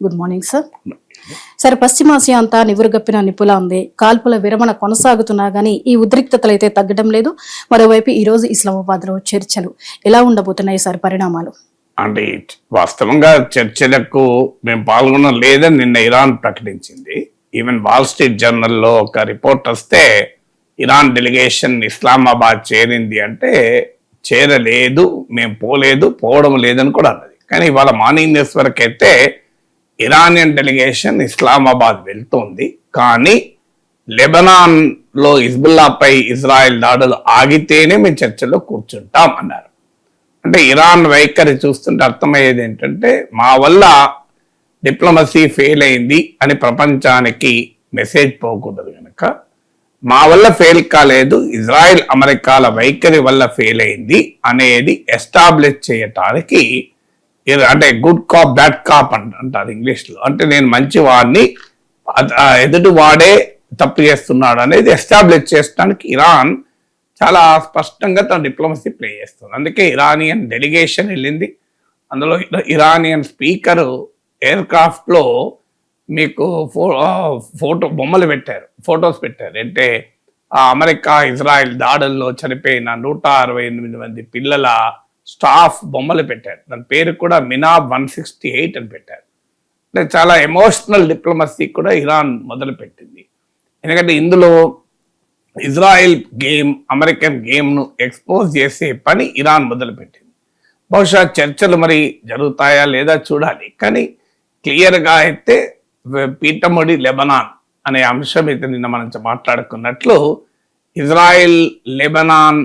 Good morning sir. సరే, పశ్చిమాసియా అంతా నివురుగప్పిన నిప్పులా ఉంది. కాల్పుల విరమణ కొనసాగుతున్నా గానీ ఈ ఉద్రిక్తతలు అయితే తగ్గడం లేదు. మరోవైపు ఈ రోజు ఇస్లామాబాద్ లో చర్చలు ఎలా ఉండబోతున్నాయి సార్ పరిణామాలు? అంటే వాస్తవంగా చర్చలకు మేము పాల్గొనడం లేదని నిన్న ఇరాన్ ప్రకటించింది. ఈవెన్ వాల్ స్ట్రీట్ జర్నల్లో ఒక రిపోర్ట్ వస్తే ఇరాన్ డెలిగేషన్ ఇస్లామాబాద్ చేరింది అంటే చేరలేదు, మేము పోవడం లేదని కూడా అన్నది. కానీ ఇవాళ మార్నింగ్ న్యూస్ వరకు అయితే ఇరానియన్ డెలిగేషన్ ఇస్లామాబాద్ వెళ్తోంది. కానీ లెబనాన్లో హిజ్బుల్లాపై ఇజ్రాయెల్ దాడులు ఆగితేనే మేము చర్చలో కూర్చుంటాం అన్నారు. అంటే ఇరాన్ వైఖరి చూస్తుంటే అర్థమయ్యేది ఏంటంటే మా వల్ల డిప్లొమసీ ఫెయిల్ అయింది అని ప్రపంచానికి మెసేజ్ పోకూడదు కనుక మా వల్ల ఫెయిల్ కాలేదు, ఇజ్రాయెల్ అమెరికాల వైఖరి వల్ల ఫెయిల్ అయింది అనేది ఎస్టాబ్లిష్ చేయటానికి, అంటే గుడ్ కాప్ బ్యాడ్ కాప్ అంటారు ఇంగ్లీష్లో. అంటే నేను మంచి వాడిని, ఎదుటి వాడే తప్పు చేస్తున్నాడు అనేది ఎస్టాబ్లిష్ చేయడానికి ఇరాన్ చాలా స్పష్టంగా తన డిప్లొమసీ ప్లే చేస్తుంది. అందుకే ఇరానియన్ డెలిగేషన్ వెళ్ళింది. అందులో ఇరానియన్ స్పీకరు ఎయిర్ క్రాఫ్ట్లో మీకు బొమ్మలు పెట్టారు, ఫొటోస్ పెట్టారు. అంటే అమెరికా ఇజ్రాయెల్ దాడుల్లో చనిపోయిన 168 మంది పిల్లల స్టాఫ్ బొమ్మలు పెట్టారు. దాని పేరు కూడా మినాబ్ 168 అని పెట్టారు. అంటే చాలా ఎమోషనల్ డిప్లొమసీ కూడా ఇరాన్ మొదలుపెట్టింది. ఎందుకంటే ఇందులో ఇజ్రాయెల్ గేమ్, అమెరికన్ గేమ్ను ఎక్స్పోజ్ చేసే పని ఇరాన్ మొదలుపెట్టింది. బహుశా చర్చలు మరి జరుగుతాయా లేదా చూడాలి. కానీ క్లియర్గా అయితే పీఠముడి లెబనాన్ అనే అంశం అయితే నిన్న మనం మాట్లాడుకున్నట్లు ఇజ్రాయెల్ లెబనాన్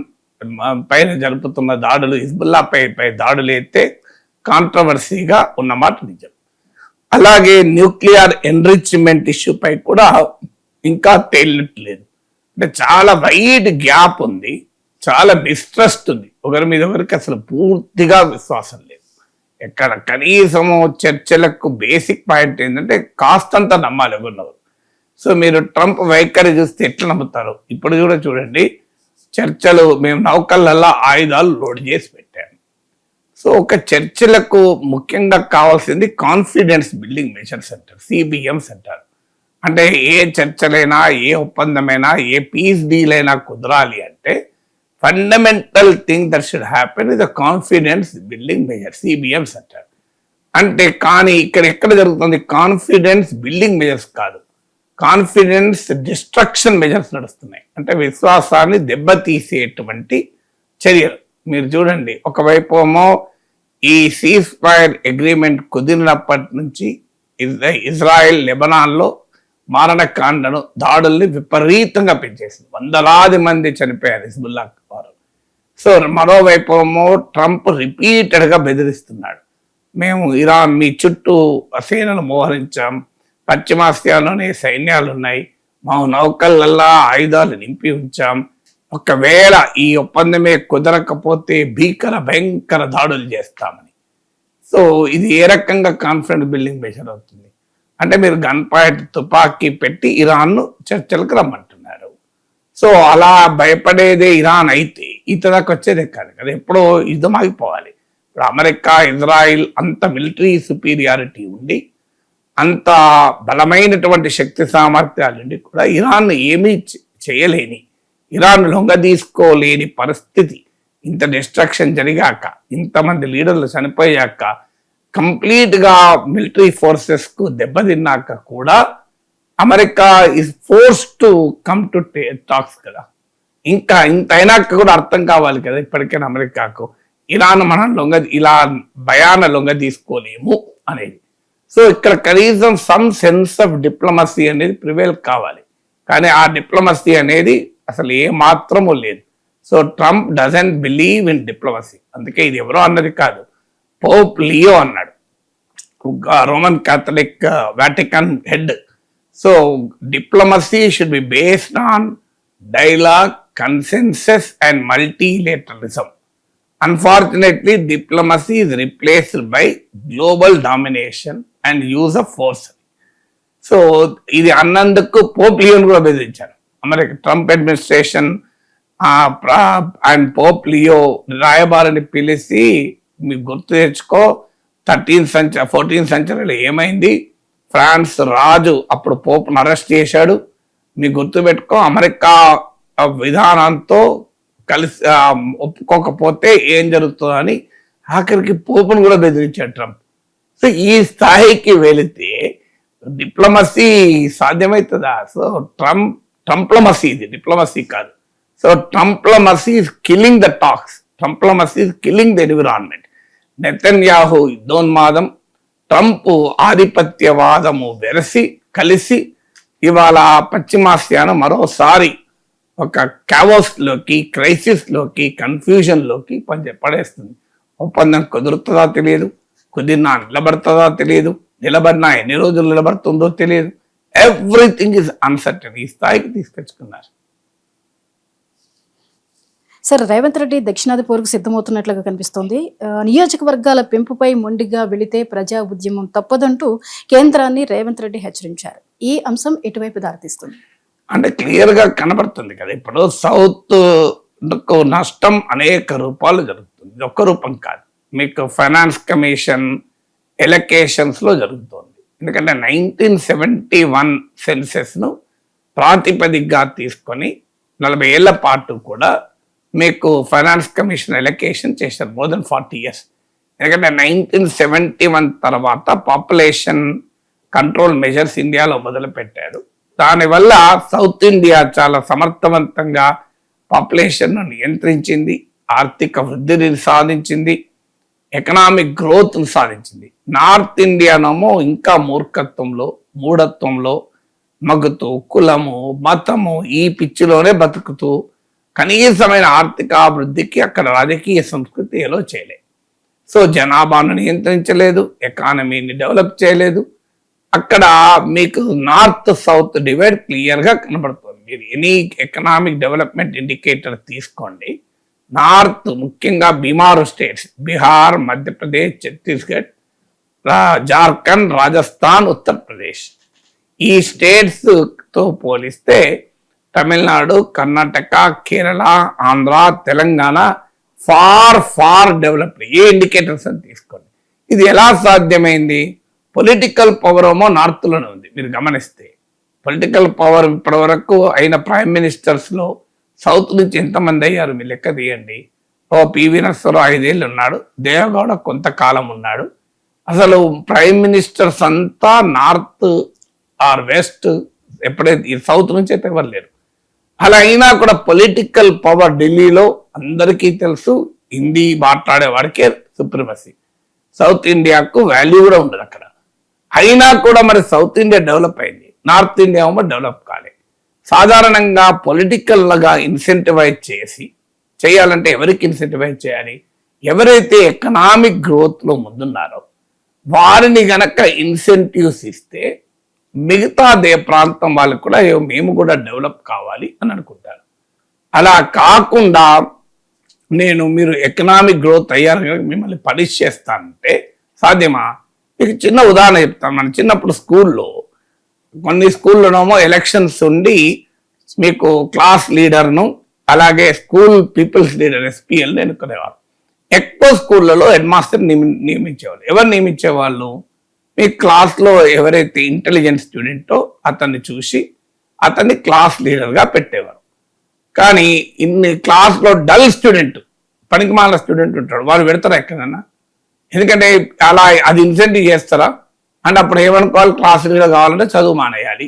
పైన జరుపుతున్న దాడులు, హిజ్బుల్లా పై దాడులు అయితే కాంట్రవర్సీగా ఉన్నమాట నిజం. అలాగే న్యూక్లియర్ ఎన్రిచ్మెంట్ ఇష్యూపై కూడా ఇంకా తేలినట్లేదు. అంటే చాలా వైడ్ గ్యాప్ ఉంది, చాలా మిస్ట్రస్ట్ ఉంది. ఒకరి మీద ఒకరికి అసలు పూర్తిగా విశ్వాసం లేదు. ఎక్కడ కనీసము చర్చలకు బేసిక్ పాయింట్ ఏంటంటే కాస్తంత నమ్మాలి ఎవరినెవరు. సో మీరు ట్రంప్ వైఖరి చూస్తే ఎట్లా నమ్ముతారు? ఇప్పుడు కూడా చూడండి, చర్చలు మేము నౌకలల్లా ఆయుధాలు లోడ్ చేసి పెట్టాము. సో ఒక చర్చలకు ముఖ్యంగా కావాల్సింది కాన్ఫిడెన్స్ బిల్డింగ్ మెజర్స్ అంటారు, CBMs అంటారు. అంటే ఏ చర్చలైనా, ఏ ఒప్పందమైనా, ఏ పీస్ డీల్ అయినా కుదరాలి అంటే fundamental thing that should happen is the confidence building measure, CBMs అంటారు. అంటే కానీ ఇక్కడ ఎక్కడ జరుగుతుంది? కాన్ఫిడెన్స్ బిల్డింగ్ మెజర్స్ కాదు, కాన్ఫిడెన్స్ డిస్ట్రక్షన్ మెజర్స్ నడుస్తున్నాయి. అంటే విశ్వాసాన్ని దెబ్బతీసేటువంటి చర్యలు. మీరు చూడండి, ఒకవైపు ఏమో ఈ సీజ్ ఫైర్ అగ్రిమెంట్ కుదిరినప్పటి నుంచి ఇజ్రాయెల్ లెబనాన్లో మారణకాండను, దాడుల్ని విపరీతంగా పెంచేసింది. వందలాది మంది చనిపోయారు హిజ్బుల్లా వారు. సో మరోవైపు ఏమో ట్రంప్ రిపీటెడ్గా బెదిరిస్తున్నాడు, మేము ఇరాన్ మీ చుట్టూ సేనలు మోహరించాం, పశ్చిమాసియాలోనే సైన్యాలు ఉన్నాయి, మా నౌకలల్లా ఆయుధాలు నింపి ఉంచాం, ఒకవేళ ఈ ఒప్పందమే కుదరకపోతే భయంకర దాడులు చేస్తామని. సో ఇది ఏ రకంగా కాన్ఫిడెన్స్ బిల్డింగ్ మెజర్ అవుతుంది? అంటే మీరు గన్ పాయింట్ తుపాకీ పెట్టి ఇరాన్ను చర్చలకు రమ్మంటున్నారు. సో అలా భయపడేదే ఇరాన్ అయితే ఇతరకు వచ్చేదే కాదు కదా, ఎప్పుడో యుద్ధం ఆగిపోవాలి. ఇప్పుడు అమెరికా, ఇజ్రాయిల్ అంత మిలిటరీ సుపీరియారిటీ ఉండి, అంత బలమైనటువంటి శక్తి సామర్థ్యాలుండి కూడా ఇరాన్ ఏమీ చేయలేని, ఇరాన్ లొంగ తీసుకోలేని పరిస్థితి, ఇంత డిస్ట్రక్షన్ జరిగాక, ఇంతమంది లీడర్లు చనిపోయాక, కంప్లీట్గా మిలిటరీ ఫోర్సెస్కు దెబ్బతిన్నాక కూడా America is force to come to talks కదా. ఇంకా ఇంత అయినాక కూడా అర్థం కావాలి కదా ఇప్పటికైనా అమెరికాకు, ఇరాన్ మనం ఇలా భయాన లొంగ తీసుకోలేము అనేది. సో ఇక్కడ కనీసం సమ్ సెన్స్ ఆఫ్ డిప్లొమసీ అనేది ప్రివేల్ కావాలి. కానీ ఆ డిప్లొమసీ అనేది అసలు ఏ మాత్రము లేదు. So Trump doesn't believe in diplomacy. అందుకే ఇది ఎవరో అన్నది కాదు, పోప్ లియో అన్నాడు, Roman Catholic Vatican head. So diplomacy should be based on dialogue, consensus and multilateralism. Unfortunately diplomacy is replaced by global domination and use of force. So ఇది అన్నందుకు Pope లియోని కూడా బెదిరించారు America Trump administration. And Pope Leo రాయబారిని పిలిచి మీకు గుర్తు తెచ్చుకో, 14th సెంచరీలో ఏమైంది, France రాజు అప్పుడు పోప్ను అరెస్ట్ చేశాడు. మీకు గుర్తుపెట్టుకో, అమెరికా విధానంతో కలిసి ఒప్పుకోకపోతే ఏం జరుగుతుందని ఆఖరికి పోపును కూడా బెదిరించాడు ట్రంప్. సో ఈ స్థాయికి వెళితే డిప్లొమసీ సాధ్యమవుతుందా? సో ట్రంప్లమసీ, ఇది డిప్లొమసీ కాదు. So Trumplomacy is killing the talks, Trumplomacy is killing the environment. Netanyahu యుద్ధోన్మాదం, ట్రంప్ ఆధిపత్యవాదము కలిసి ఇవాళ పశ్చిమాసియాను మరోసారి ఒక క్యావోస్లోకి, క్రైసిస్లోకి, కన్ఫ్యూజన్లోకి పడేస్తుంది. ఒప్పందం కుదురుతుందా తెలియదు, కుదిరినా నిలబడుతుందా తెలియదు, నిలబడినా ఎన్ని రోజులు నిలబడుతుందో తెలియదు. Everything is uncertain. ఈ స్థాయికి తీసుకొచ్చుకున్నారు. సార్, రేవంత్ రెడ్డి దక్షిణాది పోరుకు సిద్ధమవుతున్నట్లుగా కనిపిస్తోంది. నియోజకవర్గాల పెంపుపై మొండిగా వెళితే ప్రజా ఉద్యమం తప్పదంటూ కేంద్రాన్ని రేవంత్ రెడ్డి హెచ్చరించారు. ఈ అంశం ఎటువైపు దారితీస్తుంది? అంటే క్లియర్ గా కనబడుతుంది కదా, ఇప్పుడు సౌత్ నష్టం అనేక రూపాలు జరుగుతుంది, ఒక్క రూపం కాదు. మీకు ఫైనాన్స్ కమిషన్ ఎలకేషన్స్ లో జరుగుతుంది. ఎందుకంటే 1971 సెన్సెస్ ను ప్రాతిపదికగా తీసుకొని 40 ఏళ్ల పాటు కూడా మీకు ఫైనాన్స్ కమిషన్ ఎలకేషన్ చేశారు, మోర్ దెన్ 40 years. ఎందుకంటే 1971 తర్వాత పాపులేషన్ కంట్రోల్ మెజర్స్ ఇండియాలో మొదలు పెట్టారు. దానివల్ల సౌత్ ఇండియా చాలా సమర్థవంతంగా పాపులేషన్ నియంత్రించింది, ఆర్థిక వృద్ధిని సాధించింది, ఎకనామిక్ గ్రోత్ సాధించింది. నార్త్ ఇండియానేమో ఇంకా మూర్ఖత్వంలో, మూఢత్వంలో మగ్గుతూ, కులము మతము ఈ పిచ్చిలోనే బతుకుతూ కనీసమైన ఆర్థిక అభివృద్ధికి అక్కడ రాజకీయ సంస్కృతి ఎలా చేయలేదు. సో జనాభాను నియంత్రించలేదు, ఎకానమీని డెవలప్ చేయలేదు. అక్కడ మీకు నార్త్ సౌత్ డివైడ్ క్లియర్గా కనబడుతుంది. మీరు ఎనీ ఎకనామిక్ డెవలప్మెంట్ ఇండికేటర్ తీసుకోండి, నార్త్ ముఖ్యంగా బీమారు స్టేట్స్ బీహార్, మధ్యప్రదేశ్, ఛత్తీస్గఢ్, జార్ఖండ్, రాజస్థాన్, ఉత్తరప్రదేశ్, ఈ స్టేట్స్తో పోలిస్తే తమిళనాడు, కర్ణాటక, కేరళ, ఆంధ్ర, తెలంగాణ ఫార్ డెవలప్డ్. ఏ ఇండికేటర్స్ అని తీసుకోండి. ఇది ఎలా సాధ్యమైంది? పొలిటికల్ పవర్ ఏమో నార్త్లోనే ఉంది. మీరు గమనిస్తే పొలిటికల్ పవర్ ఇప్పటి వరకు అయిన ప్రైమ్ మినిస్టర్స్లో సౌత్ నుంచి ఎంతమంది అయ్యారు మీరు లెక్క తీయండి. పివి నరసింహారావు 5 ఏళ్ళు ఉన్నాడు, దేవగౌడ కొంతకాలం ఉన్నాడు. అసలు ప్రైమ్ మినిస్టర్స్ అంతా నార్త్ ఆర్ వెస్ట్, ఎప్పుడైతే ఈ సౌత్ నుంచి అయితే ఎవరు లేరు. అలా అయినా కూడా పొలిటికల్ పవర్ ఢిల్లీలో అందరికీ తెలుసు, హిందీ మాట్లాడే వాడికే సుప్రీమసీ. సౌత్ ఇండియాకు వాల్యూ కూడా ఉండదు అక్కడ. అయినా కూడా మరి సౌత్ ఇండియా డెవలప్ అయింది, నార్త్ ఇండియా ఏమో డెవలప్ కాలేదు. సాధారణంగా పొలిటికల్గా ఇన్సెంటివైజ్ చేయాలంటే ఎవరికి ఇన్సెంటివైజ్ చేయాలి? ఎవరైతే ఎకనామిక్ గ్రోత్లో ముందున్నారో వారిని గనక ఇన్సెంటివ్స్ ఇస్తే మిగతా ప్రాంతం వాళ్ళకు కూడా మేము కూడా డెవలప్ కావాలి అని అనుకుంటారు. అలా కాకుండా మీరు ఎకనామిక్ గ్రోత్ అయ్యారు కనుక మిమ్మల్ని పనిష్ చేస్తానంటే సాధ్యమా? మీకు చిన్న ఉదాహరణ చెప్తాను. మన చిన్నప్పుడు స్కూల్లో కొన్ని స్కూల్లోనేమో ఎలక్షన్స్ ఉండి మీకు క్లాస్ లీడర్ను అలాగే స్కూల్ పీపుల్స్ లీడర్ SPLని ఎన్నుకునేవారు. ఎక్కువ స్కూళ్ళలో హెడ్ మాస్టర్ నియమించేవాళ్ళు. ఎవరు నియమించేవాళ్ళు? మీ క్లాస్లో ఎవరైతే ఇంటెలిజెంట్ స్టూడెంటో అతన్ని చూసి అతన్ని క్లాస్ లీడర్గా పెట్టేవారు. కానీ క్లాస్లో డల్ స్టూడెంట్, పనికిమాల స్టూడెంట్ ఉంటాడు, వారు పెడతారా ఎక్కడన్నా? ఎందుకంటే అలా అది ఇన్సెంటివ్ చేస్తారా? అంటే అప్పుడు ఏమనుకోవాలి? క్లాస్ లీడర్ కావాలంటే చదువు మానేయాలి,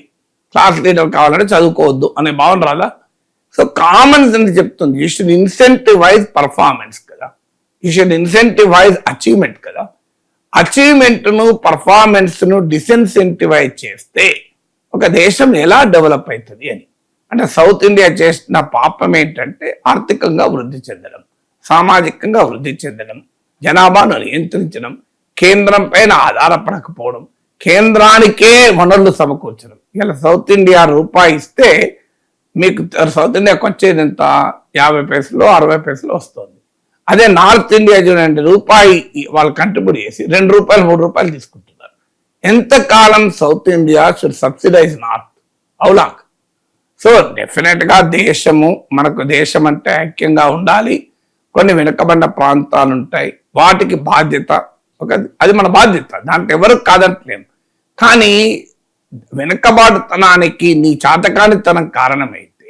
క్లాస్ లీడర్ కావాలంటే చదువుకోవద్దు అనే భావన రాదా? సో కామన్ సెన్స్ చెప్తుంది, యూ షుడ్ ఇన్సెంటివైజ్ పర్ఫార్మెన్స్ కదా, యూ షుడ్ ఇన్సెంటివైజ్ అచీవ్మెంట్ కదా. అచీవ్మెంట్ను, పర్ఫార్మెన్స్ను డిసెన్సెంటివైజ్ చేస్తే ఒక దేశం ఎలా డెవలప్ అవుతుంది అని. అంటే సౌత్ ఇండియా చేసిన పాపం ఏంటంటే ఆర్థికంగా వృద్ధి చెందడం, సామాజికంగా వృద్ధి చెందడం, జనాభాను నియంత్రించడం, కేంద్రం పైన ఆధారపడకపోవడం, కేంద్రానికే వనరులు సమకూర్చడం. ఇలా సౌత్ ఇండియా రూపాయి ఇస్తే మీకు సౌత్ ఇండియాకి వచ్చేది ఎంత? 50 పైసలు 60 పైసలు వస్తుంది. అదే నార్త్ ఇండియా చూడండి, రూపాయి వాళ్ళు కంట్రిబ్యూట్ చేసి 2 రూపాయలు 3 రూపాయలు తీసుకుంటున్నారు. ఎంతకాలం South India should subsidise North? అవులాక్. సో డెఫినెట్గా మనకు దేశం అంటే ఐక్యంగా ఉండాలి. కొన్ని వెనుకబడిన ప్రాంతాలు ఉంటాయి, వాటికి బాధ్యత అది మన బాధ్యత, దాంట్లో ఎవరు కాదంటలేము. కానీ వెనకబాటుతనానికి నీ చాతకానితనం కారణమైతే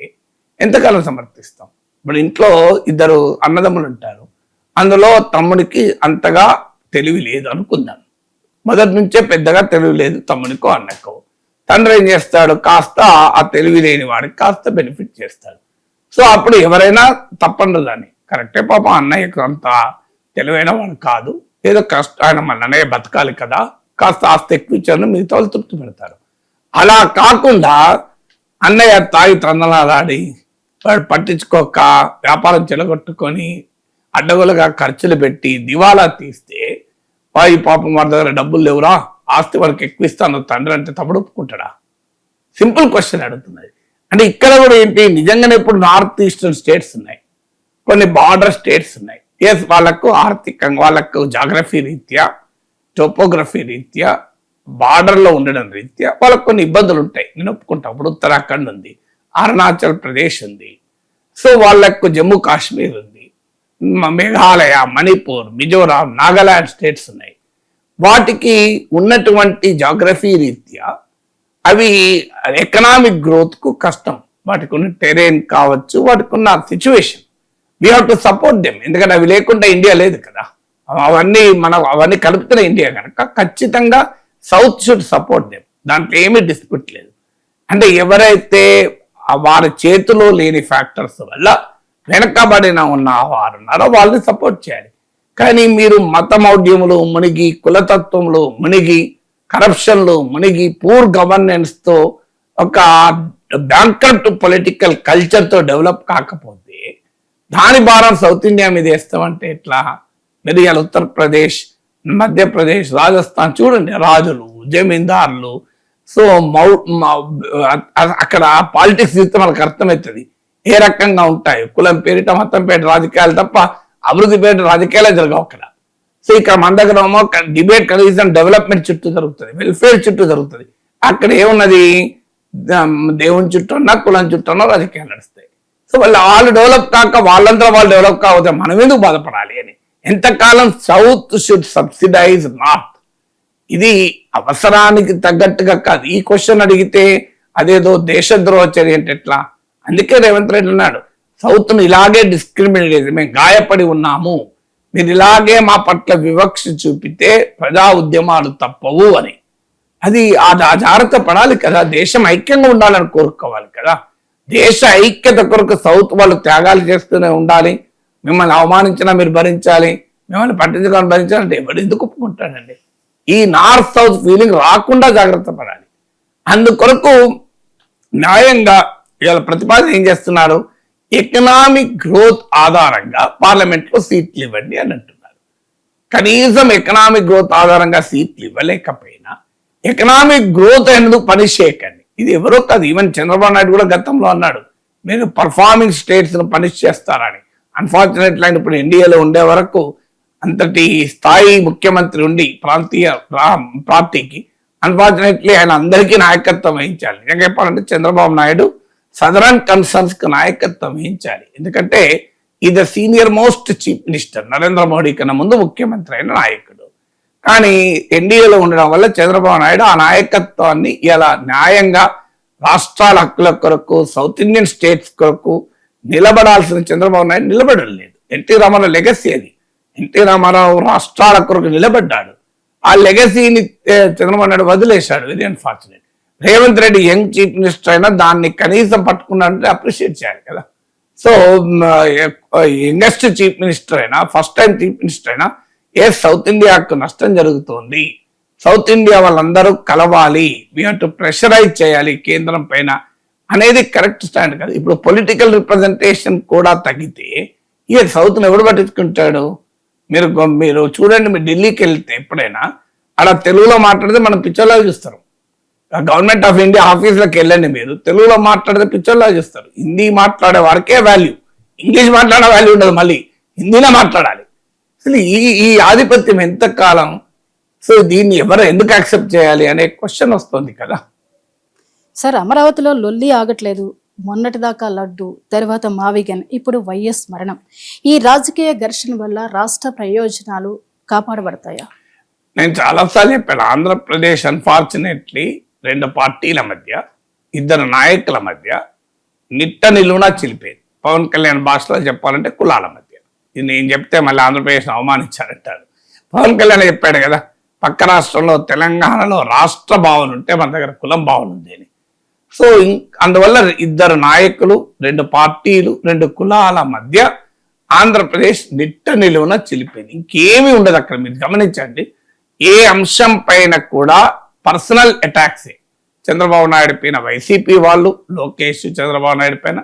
ఎంతకాలం సమర్థిస్తాం? ఇప్పుడు ఇంట్లో ఇద్దరు అన్నదమ్ములు ఉంటారు, అందులో తమ్ముడికి అంతగా తెలివి లేదు అనుకుందాం. మొదటి నుంచే పెద్దగా తెలివి లేదు తమ్మునికో అన్నకో. తండ్రి ఏం చేస్తాడు, కాస్త ఆ తెలివి లేని వాడికి కాస్త బెనిఫిట్ చేస్తాడు. సో అప్పుడు ఎవరైనా తప్పండు దాన్ని, కరెక్టే పాపం అన్నయ్యకు అంత తెలివైన వాడు కాదు, ఏదో కష్టం, ఆయన మన అన్నయ్య బతకాలి కదా, కాస్త ఆస్తి ఎక్కువ ఇచ్చారు, మిగతా వాళ్ళు తృప్తి పెడతారు. అలా కాకుండా అన్నయ్య తాగి తందనాలాడి వాడు పట్టించుకోక వ్యాపారం చెలగొట్టుకొని అడ్డగోలుగా ఖర్చులు పెట్టి దివాలా తీస్తే ఈ పాపం వాడి దగ్గర డబ్బులు లేవురా, ఆస్తి వాడికి ఎక్కువ ఇస్తాను తండ్రి అంటే తప్పుడు ఒప్పుకుంటాడా? సింపుల్ క్వశ్చన్ అడుగుతున్నది. అంటే ఇక్కడ కూడా ఏంటి, నిజంగానే ఇప్పుడు నార్త్ ఈస్టర్న్ స్టేట్స్ ఉన్నాయి, కొన్ని బార్డర్ స్టేట్స్ ఉన్నాయి. ఎస్, వాళ్ళకు ఆర్థికంగా, వాళ్ళకు జాగ్రఫీ రీత్యా, టోపోగ్రఫీ రీత్యా, బార్డర్లో ఉండడం రీత్యా వాళ్ళకు కొన్ని ఇబ్బందులు ఉంటాయి, నేను ఒప్పుకుంటా. ఇప్పుడు ఉత్తరాఖండ్ ఉంది, అరుణాచల్ ప్రదేశ్ ఉంది, సో వాళ్ళకు జమ్మూ కాశ్మీర్ ఉంది, మేఘాలయ, మణిపూర్, మిజోరాం, నాగాలాండ్ స్టేట్స్ ఉన్నాయి. వాటికి ఉన్నటువంటి జాగ్రఫీ రీత్యా అవి ఎకనామిక్ గ్రోత్ కు కష్టం, వాటికి ఉన్న టెరెన్ కావచ్చు, వాటికి ఉన్న situation, we have to support them. ఎందుకంటే అవి లేకుండా ఇండియా లేదు కదా, అవన్నీ కలుపుతున్న ఇండియా కనుక ఖచ్చితంగా సౌత్ షుడ్ సపోర్ట్ దెమ్, దాంట్లో ఏమీ డిస్ప్యూట్ లేదు. అంటే ఎవరైతే వారి చేతిలో లేని ఫ్యాక్టర్స్ వల్ల వెనకబడిన ఉన్న వారు ఉన్నారో వాళ్ళని సపోర్ట్ చేయాలి. కానీ మీరు మతమౌఢ్యములు మునిగి, కులతత్వంలో మునిగి, కరప్షన్లో మునిగి, పూర్ గవర్నెన్స్ తో, ఒక బ్యాంకర్ట్ పొలిటికల్ కల్చర్ తో డెవలప్ కాకపోతే దాని భారం సౌత్ ఇండియా మీద వేస్తామంటే ఎట్లా? మీరు ఇలా ఉత్తరప్రదేశ్, మధ్యప్రదేశ్, రాజస్థాన్ చూడండి, రాజులు, జమీందారులు, సో అక్కడ పాలిటిక్స్ చూస్తే మనకు అర్థమవుతుంది ఏ రకంగా ఉంటాయి. కులం పేరిట, మతం పేరిట రాజకీయాలు తప్ప అభివృద్ధి పేరిట రాజకీయాలే జరగవు అక్కడ. సో ఇక్కడ మన దగ్గర డిబేట్ కనీసం డెవలప్మెంట్ చుట్టూ జరుగుతుంది, వెల్ఫేర్ చుట్టూ జరుగుతుంది. అక్కడ ఏమున్నది, దేవుని చుట్టూన్నా కులం చుట్టూన్నా రాజకీయాలు నడుస్తాయి. సో వాళ్ళు డెవలప్ కాక వాళ్ళంతా వాళ్ళు డెవలప్ కాకపోతే మనం ఎందుకు బాధపడాలి అని. ఎంతకాలం సౌత్ షుడ్ సబ్సిడైజ్ నార్త్, ఇది అవసరానికి తగ్గట్టుగా కాదు. ఈ క్వశ్చన్ అడిగితే అదేదో దేశద్రోహ చర్య అంటే ఎట్లా? అందుకే రేవంత్ రెడ్డి అన్నాడు, సౌత్ ను ఇలాగే డిస్క్రిమినేట్ చేసి మేము గాయపడి ఉన్నాము, మీరు ఇలాగే మా పట్ల వివక్ష చూపితే ప్రజా ఉద్యమాలు తప్పవు అని. అది ఆ జాగ్రత్త పడాలి కదా, దేశం ఐక్యంగా ఉండాలని కోరుకోవాలి కదా. దేశ ఐక్యత కొరకు సౌత్ వాళ్ళు త్యాగాలు చేస్తూనే ఉండాలి, మిమ్మల్ని అవమానించినా మీరు భరించాలి, మిమ్మల్ని పట్టించుకొని భరించాలంటే ఎవరు ఎందుకు ఒప్పుకుంటాడండి? ఈ నార్త్ సౌత్ ఫీలింగ్ రాకుండా జాగ్రత్త పడాలి. అందుకొరకు న్యాయంగా ఇవాళ ప్రతిపాదన ఏం చేస్తున్నారు, ఎకనామిక్ గ్రోత్ ఆధారంగా పార్లమెంట్ లో సీట్లు ఇవ్వండి అని అంటున్నారు. కనీసం ఎకనామిక్ గ్రోత్ ఆధారంగా సీట్లు ఇవ్వలేకపోయినా ఎకనామిక్ గ్రోత్ ఎందుకు పనిష్ చేయకండి. ఇది ఎవరో కాదు, ఈవెన్ చంద్రబాబు నాయుడు కూడా గతంలో అన్నాడు, మీరు పర్ఫార్మింగ్ స్టేట్స్ ను పనిష్ చేస్తారని. అన్ఫార్చునేట్లీ ఆయన ఇప్పుడు ఎన్డీఏలో ఉండే వరకు అంతటి స్థాయి ముఖ్యమంత్రి ఉండి ప్రాంతీయ పార్టీకి అన్ఫార్చునేట్లీ ఆయన అందరికీ నాయకత్వం వహించాలి. నిజంగా చెప్పాలంటే చంద్రబాబు నాయుడు సదరన్ కన్సర్న్స్ కు నాయకత్వం వహించాలి. ఎందుకంటే ఇది senior most chief minister, Narendra Modi కన్నా ముందు ముఖ్యమంత్రి అయిన నాయకుడు. కానీ ఎన్డీఏలో ఉండడం వల్ల చంద్రబాబు నాయుడు ఆ నాయకత్వాన్ని ఇలా న్యాయంగా రాష్ట్రాల హక్కుల కొరకు, సౌత్ ఇండియన్ స్టేట్స్ కొరకు నిలబడాల్సిన చంద్రబాబు నాయుడు నిలబడలేదు. ఎన్టీ రామారావు లెగసీ అది. ఎన్టీ రామారావు రాష్ట్రాల కొరకు నిలబడ్డాడు, ఆ లెగసీని చంద్రబాబు నాయుడు వదిలేశాడు. Very unfortunate. Revanth Reddy young chief minister అయినా దాన్ని కనీసం పట్టుకున్నాడంటే అప్రిషియేట్ చేయాలి కదా. సో యంగెస్ట్ చీఫ్ మినిస్టర్ అయినా, ఫస్ట్ టైం చీఫ్ మినిస్టర్ అయినా, ఏ సౌత్ ఇండియాకు నష్టం జరుగుతోంది, సౌత్ ఇండియా వాళ్ళందరూ కలవాలి, వీ హావ్ టు ప్రెషరైజ్ చేయాలి కేంద్రం పైన అనేది కరెక్ట్ స్టాండ్ కదా. ఇప్పుడు పొలిటికల్ రిప్రజెంటేషన్ కూడా తగ్గితే ఇక సౌత్ను ఎవడు పట్టించుకుంటాడు? మీరు చూడండి, మీరు ఢిల్లీకి వెళ్తే ఎప్పుడైనా అలా తెలుగులో మాట్లాడితే మనం పిక్చర్లా చూస్తారు. గవర్నమెంట్ ఆఫ్ ఇండియా ఆఫీసులకు వెళ్ళండి, మీరు తెలుగులో మాట్లాడితే పిక్చర్లా చూస్తారు. హిందీ మాట్లాడే వారికే వాల్యూ, ఇంగ్లీష్ మాట్లాడే వాల్యూ ఉండదు, మళ్ళీ హిందీనే మాట్లాడాలి. అసలు ఈ ఆధిపత్యం ఎంతకాలం? సో దీన్ని ఎవరు ఎందుకు యాక్సెప్ట్ చేయాలి అనే క్వశ్చన్ వస్తుంది కదా. సార్, అమరావతిలో లొల్లి ఆగట్లేదు. మొన్నటిదాకా లడ్డు, తర్వాత మావిగన్, ఇప్పుడు వైఎస్ మరణం. ఈ రాజకీయ ఘర్షణ వల్ల రాష్ట్ర ప్రయోజనాలు కాపాడబడతాయా? నేను చాలాసార్లు చెప్పాను, ఆంధ్రప్రదేశ్ అన్ఫార్చునేట్లీ 2 పార్టీల మధ్య, 2 నాయకుల మధ్య నిట్ట నిలువునా చిలిపేది. పవన్ కళ్యాణ్ భాషలో చెప్పాలంటే కులాల మధ్య. ఇది నేను చెప్తే మళ్ళీ ఆంధ్రప్రదేశ్ని అవమానించారంటారు. పవన్ కళ్యాణ్ చెప్పాడు కదా, పక్క రాష్ట్రంలో తెలంగాణలో రాష్ట్ర భావన ఉంటే మన దగ్గర కులం భావన ఉంది అని. సో అందువల్ల 2 నాయకులు, 2 పార్టీలు, 2 కులాల మధ్య ఆంధ్రప్రదేశ్ నిట్ట నిలువున చిలిపోయింది. ఇంకేమీ ఉండదు అక్కడ. మీరు గమనించండి, ఏ అంశం పైన కూడా పర్సనల్ అటాక్సే. చంద్రబాబు నాయుడు పైన వైసీపీ వాళ్ళు, లోకేష్ చంద్రబాబు నాయుడు పైన,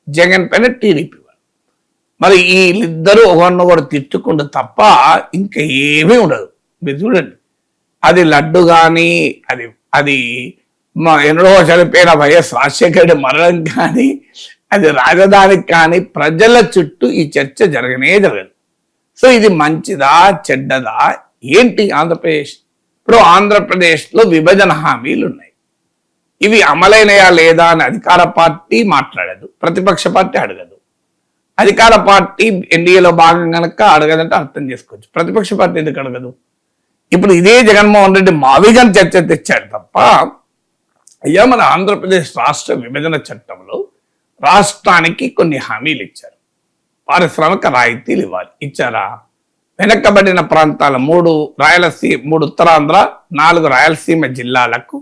జగన్ పైన టీడీపీ వాళ్ళు. మరి వీళ్ళిద్దరూ ఒకరినొకరు తిట్టుకుంటూ తప్ప ఇంకా ఏమీ ఉండదు. మీరు చూడండి, అది లడ్డు కానీ, అది ఎన్నడో చనిపోయిన వైఎస్ రాజశేఖర మరణం కానీ, అది రాజధానికి కానీ, ప్రజల చుట్టూ ఈ చర్చ జరగనే జరగదు. సో ఇది మంచిదా చెడ్డదా ఏంటి ఆంధ్రప్రదేశ్? ఇప్పుడు ఆంధ్రప్రదేశ్లో విభజన హామీలు ఉన్నాయి. ఇవి అమలైనయా లేదా అని అధికార పార్టీ మాట్లాడదు, ప్రతిపక్ష పార్టీ అడగదు. అధికార పార్టీ ఎన్డీఏలో భాగం కనుక అడగదంటే అర్థం చేసుకోవచ్చు. ప్రతిపక్ష పార్టీ ఎందుకు అడగదు? ఇప్పుడు ఇదే జగన్మోహన్ రెడ్డి మావిగన్ చర్చ తెచ్చాడు తప్ప, అయ్యా మన ఆంధ్రప్రదేశ్ రాష్ట్ర విభజన చట్టంలో రాష్ట్రానికి కొన్ని హామీలు ఇచ్చారు. పారిశ్రామిక రాయితీలు ఇచ్చారా? వెనకబడిన ప్రాంతాల 3 ఉత్తరాంధ్ర, 4 రాయలసీమ జిల్లాలకు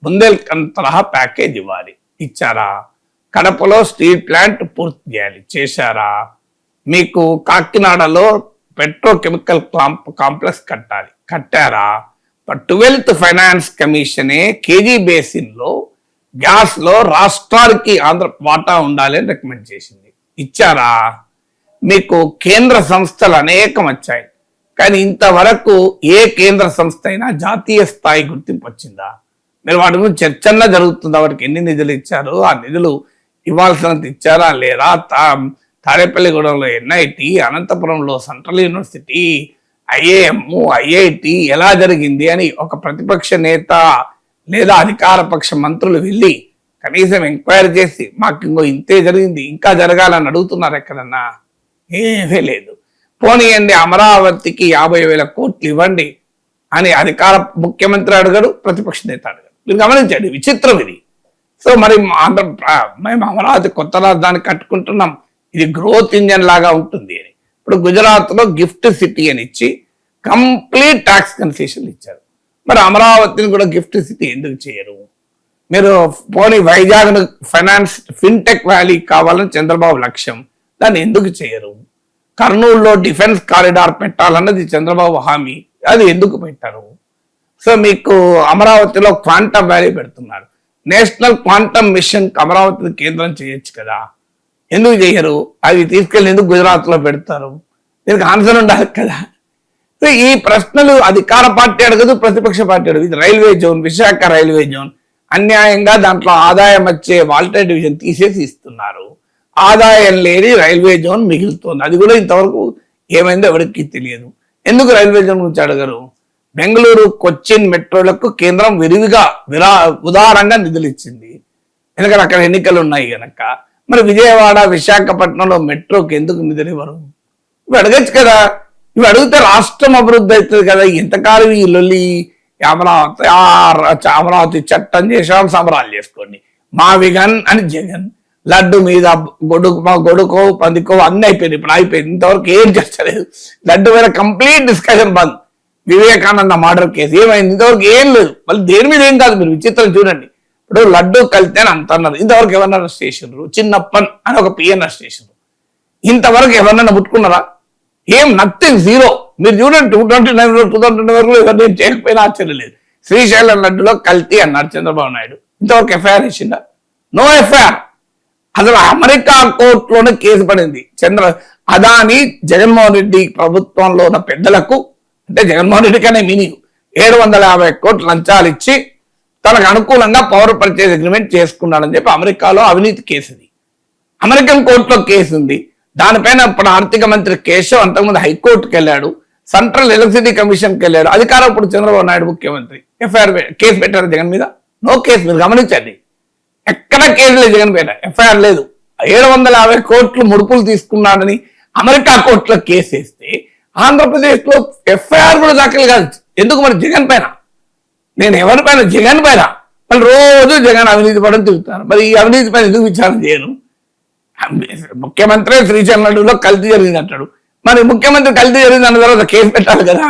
బుందేల్ఖండ్ తరహా ప్యాకేజ్ ఇచ్చారా? కడపలో స్టీల్ ప్లాంట్ పూర్తి చేయాలి, చేశారా? మీకు కాకినాడలో పెట్రోకెమికల్ కాంప్లెక్స్ కట్టారా? 12th ఫైనాన్స్ కమిషనే కేజీ బేసిన్లో గ్యాస్లో రాష్ట్రానికి ఆంధ్ర వాటా ఉండాలి అని రికమెండ్ చేసింది, ఇచ్చారా? మీకు కేంద్ర సంస్థలు అనేకం వచ్చాయి, కానీ ఇంతవరకు ఏ కేంద్ర సంస్థ అయినా జాతీయ స్థాయి గుర్తింపు వచ్చిందా? మీరు వాటి గురించి చర్చన్నా జరుగుతుందా? వాటికి ఎన్ని నిధులు ఇచ్చారు, ఆ నిధులు ఇవ్వాల్సినంత ఇచ్చారా లేదా? తాడేపల్లిగూడెంలో ఎన్ఐటి, అనంతపురంలో సెంట్రల్ యూనివర్సిటీ, ఐఏఎం, ఐఐటి ఎలా జరిగింది అని ఒక ప్రతిపక్ష నేత లేదా అధికార పక్ష మంత్రులు వెళ్ళి కనీసం ఎంక్వైరీ చేసి మాకు ఇంకో ఇంతే జరిగింది, ఇంకా జరగాలని అడుగుతున్నారు ఎక్కడన్నా? ఏమీ లేదు. పోనీయండి, అమరావతికి 50,000 కోట్లు ఇవ్వండి అని అధికార ముఖ్యమంత్రి అడగడు, ప్రతిపక్ష నేత అడగడు. మీరు గమనించండి, విచిత్రం ఇది. సో మరి మేము అమరావతి కొత్త రాజధాని కట్టుకుంటున్నాం, ఇది గ్రోత్ ఇంజన్ లాగా ఉంటుంది అని. ఇప్పుడు గుజరాత్లో గిఫ్ట్ సిటీ అని ఇచ్చి కంప్లీట్ ట్యాక్స్ కన్సెషన్ ఇచ్చారు. మరి అమరావతిని కూడా గిఫ్ట్ సిటీ ఎందుకు చేయరు? మీరు పోనీ వైజాగ్ ఫైనాన్స్ ఫిన్టెక్ వ్యాలీ కావాలని చంద్రబాబు లక్ష్యం, దాన్ని ఎందుకు చేయరు? కర్నూలులో డిఫెన్స్ కారిడార్ పెట్టాలన్నది చంద్రబాబు హామీ, అది ఎందుకు పెట్టారు? సో మీకు అమరావతిలో క్వాంటమ్ వ్యాలీ పెడుతున్నారు, నేషనల్ క్వాంటమ్ మిషన్ అమరావతిని కేంద్రం చేయొచ్చు కదా, ఎందుకు చేయరు? అవి తీసుకెళ్ళి ఎందుకు గుజరాత్లో పెడతారు? దీనికి ఆన్సర్ ఉండాలి కదా. సో ఈ ప్రశ్నలు అధికార పార్టీ అడగదు, ప్రతిపక్ష పార్టీ అడగదు. ఇది railway zone, Visakha railway zone, అన్యాయంగా దాంట్లో ఆదాయం వచ్చే వాల్టర్ డివిజన్ తీసేసి ఇస్తున్నారు. ఆదాయం లేని రైల్వే జోన్ మిగులుతోంది, అది కూడా ఇంతవరకు ఏమైందో ఎవరికి తెలియదు. ఎందుకు రైల్వే జోన్ గురించి అడగరు? బెంగళూరు, కొచ్చిన్ మెట్రోలకు కేంద్రం విరివిగా ఉదారంగా నిధులు ఇచ్చింది, ఎందుకంటే అక్కడ ఎన్నికలు ఉన్నాయి కనుక. మరి విజయవాడ, విశాఖపట్నంలో మెట్రోకి ఎందుకు నిధులు ఇవ్వరు? ఇవి అడగచ్చు కదా. ఇవి అడిగితే రాష్ట్రం అభివృద్ధి అవుతుంది కదా. ఎంతకాలం ఈ లొల్లి? అమరావతి చట్టం చేసాం, సంబరాలు చేసుకోండి, మావిగన్ అని జగన్, లడ్డు మీద గొడుకో పందికో అన్ని అయిపోయింది, ఇప్పుడు అయిపోయింది. ఇంతవరకు ఏం చేస్తలేదు. లడ్డు మీద కంప్లీట్ డిస్కషన్ బంద్. వివేకానంద మర్డర్ కేసు ఏమైంది? ఇంతవరకు ఏం లేదు. మళ్ళీ దేని మీద ఏం కాదు. మీరు విచిత్రం చూడండి. ఇప్పుడు లడ్డు కలితే అని అంటున్నారు, ఇంతవరకు ఎవరన్నా అరెస్ట్ చేసిండ్రు? చిన్నప్పన్ అని ఒక పిఎన్ అరెస్ట్ చేసిండ్రు, ఇంతవరకు ఎవరన్నా ముట్టుకున్నారా? ఏం, నథింగ్, జీరో. మీరు చూడండి 2029 వరకు ఎవరు చేయకపోయినా ఆశ్చర్యం లేదు. శ్రీశైలం లడ్డులో కల్తీ అన్నారు చంద్రబాబు నాయుడు, ఇంతవరకు ఎఫ్ఐఆర్ ఇచ్చిందా? No FIR. అసలు అమెరికా కోర్టులోనే కేసు పడింది. అదాని జగన్మోహన్ రెడ్డి ప్రభుత్వంలో ఉన్న పెద్దలకు, అంటే జగన్మోహన్ రెడ్డి కనే మీనింగ్, 750 కోట్లు లంచాలు ఇచ్చి తనకు అనుకూలంగా పవర్ పర్చేజ్ అగ్రిమెంట్ చేసుకున్నాడని చెప్పి అమెరికాలో అవినీతి కేసు ఉంది. అమెరికన్ కోర్టులో కేసు ఉంది. దానిపైన ఇప్పుడు ఆర్థిక మంత్రి కేశవ్ అంతకుముందు హైకోర్టుకి వెళ్ళాడు, సెంట్రల్ ఎలక్ట్రిసిటీ కమిషన్కి వెళ్ళాడు. అధికారం ఇప్పుడు చంద్రబాబు నాయుడు ముఖ్యమంత్రి. ఎఫ్ఐఆర్ కేసు పెట్టారు జగన్ మీద? No case. మీరు గమనించండి, ఎక్కడ కేసు లేదు జగన్ పైన, ఎఫ్ఐఆర్ లేదు. 750 కోట్లు ముడుపులు తీసుకున్నాడని అమెరికా కోర్టులో కేసు వేస్తే ఆంధ్రప్రదేశ్లో ఎఫ్ఐఆర్ కూడా దాఖలు కాదు. ఎందుకు మరి జగన్ పైన? నేను ఎవరి పైన? జగన్ పైన. మళ్ళీ రోజు జగన్ అవినీతి పడని తిరుగుతారు. మరి ఈ అవినీతి పైన ఎందుకు విచారణ చేయను? ముఖ్యమంత్రి శ్రీశైలంలో కల్తీ జరిగింది అంటాడు. మరి ముఖ్యమంత్రి కల్తీ జరిగింది అన్న తర్వాత కేసు పెట్టాలి కదా,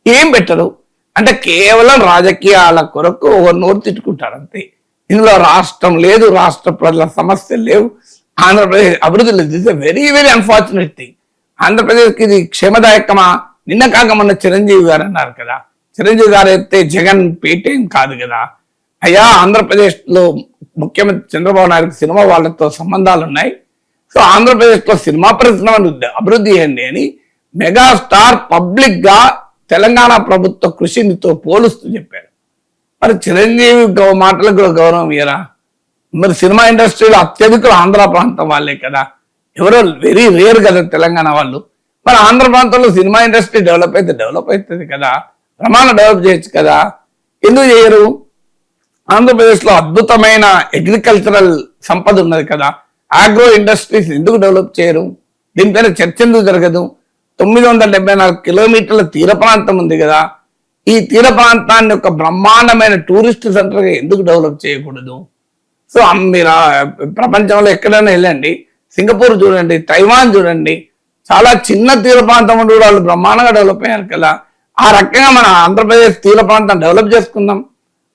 ఏం పెట్టరు. అంటే కేవలం రాజకీయాల కొరకు ఒక నోరు తిట్టుకుంటారు అంతే. ఇందులో రాష్ట్రం లేదు, రాష్ట్ర ప్రజల సమస్యలు లేవు, ఆంధ్రప్రదేశ్ అభివృద్ధి లేదు. It's very very unfortunate thing. ఆంధ్రప్రదేశ్కి ఇది క్షేమదాయకమా? నిన్న కాక మొన్న చిరంజీవి గారు అన్నారు కదా, చిరంజీవి గారు అయితే జగన్ పేటేం కాదు కదా. అయ్యా, ఆంధ్రప్రదేశ్లో ముఖ్యమంత్రి చంద్రబాబు నాయుడు సినిమా వాళ్ళతో సంబంధాలు ఉన్నాయి. సో ఆంధ్రప్రదేశ్లో సినిమా పరిశ్రమను అభివృద్ధి చేయండి అని మెగాస్టార్ పబ్లిక్ గా తెలంగాణ ప్రభుత్వ కృషితో పోలుస్తూ చెప్పారు. మరి చిరంజీవి మాటలకు కూడా గౌరవం ఇయ్యరా? మరి సినిమా ఇండస్ట్రీలో అత్యధికులు ఆంధ్ర ప్రాంతం వాళ్ళే కదా, ఎవరో వెరీ రేర్ కదా తెలంగాణ వాళ్ళు. మరి ఆంధ్ర ప్రాంతంలో సినిమా ఇండస్ట్రీ డెవలప్ అవుతుంది కదా, ప్రమాణం డెవలప్ చేయొచ్చు కదా, ఎందుకు చేయరు? ఆంధ్రప్రదేశ్లో అద్భుతమైన అగ్రికల్చరల్ సంపద ఉన్నది కదా, ఆగ్రో ఇండస్ట్రీస్ ఎందుకు డెవలప్ చేయరు? దీనిపైన చర్చ ఎందుకు జరగదు? 974 కిలోమీటర్ల తీర ప్రాంతం ఉంది కదా, ఈ తీర ప్రాంతాన్ని ఒక బ్రహ్మాండమైన టూరిస్ట్ సెంటర్గా ఎందుకు డెవలప్ చేయకూడదు? సో మీరు ప్రపంచంలో ఎక్కడైనా వెళ్ళండి, సింగపూర్ చూడండి, తైవాన్ చూడండి, చాలా చిన్న తీర ప్రాంతం కూడా వాళ్ళు బ్రహ్మాండంగా డెవలప్ అయ్యారు కదా. ఆ రకంగా మన ఆంధ్రప్రదేశ్ తీర ప్రాంతం డెవలప్ చేసుకుందాం,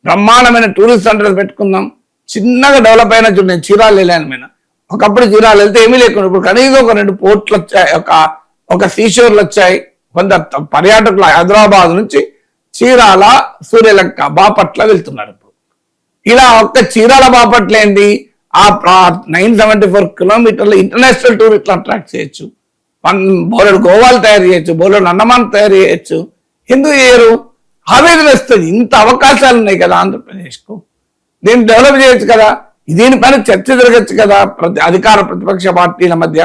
బ్రహ్మాండమైన టూరిస్ట్ సెంటర్స్ పెట్టుకుందాం. చిన్నగా డెవలప్ అయినా చూడండి, చీరాలు వెళ్ళాను నేను. ఒకప్పుడు చీరాలు వెళ్తే ఏమీ లేకుండా ఇప్పుడు కనీసం ఒక 2 పోర్ట్లు వచ్చాయి, ఒక సీషోర్లు వచ్చాయి. కొంత పర్యాటకులు హైదరాబాద్ నుంచి చీరాల, సూర్యలంక, బాపట్ల వెళ్తున్నారు. ఇప్పుడు ఇలా ఒక్క చీరాల బాపట్ల ఏంటి, ఆ 974 కిలోమీటర్లు ఇంటర్నేషనల్ టూరిస్టులు అట్రాక్ట్ చేయొచ్చు. బోలెడు గోవాలు తయారు చేయొచ్చు, బోలెడు అండమాన్ తయారు చేయొచ్చు. ఎందుకు చేయరు? ఆవేదన వస్తుంది. ఇంత అవకాశాలు ఉన్నాయి కదా ఆంధ్రప్రదేశ్కు, దీన్ని డెవలప్ చేయొచ్చు కదా. దీనిపైన చర్చ జరగచ్చు కదా అధికార ప్రతిపక్ష పార్టీల మధ్య.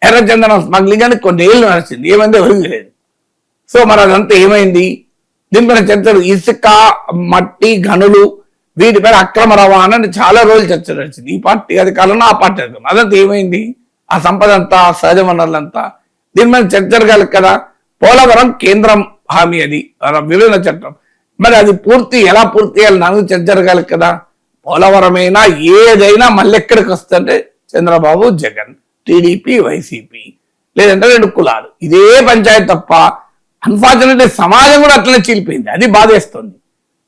ఎర్రచందనం స్మగ్లింగ్ అని కొన్ని ఏళ్ళు నడిచింది, ఏమైందో ఎవరికి లేదు. సో మరి అదంతా ఏమైంది? దీనిపైన చర్చలు, ఇసుక, మట్టి, గనులు, వీటిపైన అక్రమ రవాణా అని చాలా రోజులు చర్చ నడిచింది. ఈ పార్టీ అధికారంలో, ఆ పార్టీ అధికారం, అదంతా ఏమైంది? ఆ సంపద అంతా, సహజ వనరులంతా దీని మీద చర్చ జరగాలి కదా. పోలవరం కేంద్రం హామీ, అది విలీన చట్టం, మరి అది ఎలా పూర్తి చేయాలి నాకు చర్చ జరగాలి కదా. పోలవరమైనా ఏదైనా మళ్ళీ ఎక్కడికి వస్తుంటే చంద్రబాబు, జగన్, టీడీపీ, వైసీపీ, లేదంటే 2 కులాలు, ఇదే పంచాయతీ తప్ప. అన్ఫార్చునేట్లీ సమాజం కూడా అట్లనే చీలిపోయింది, అది బాధేస్తుంది.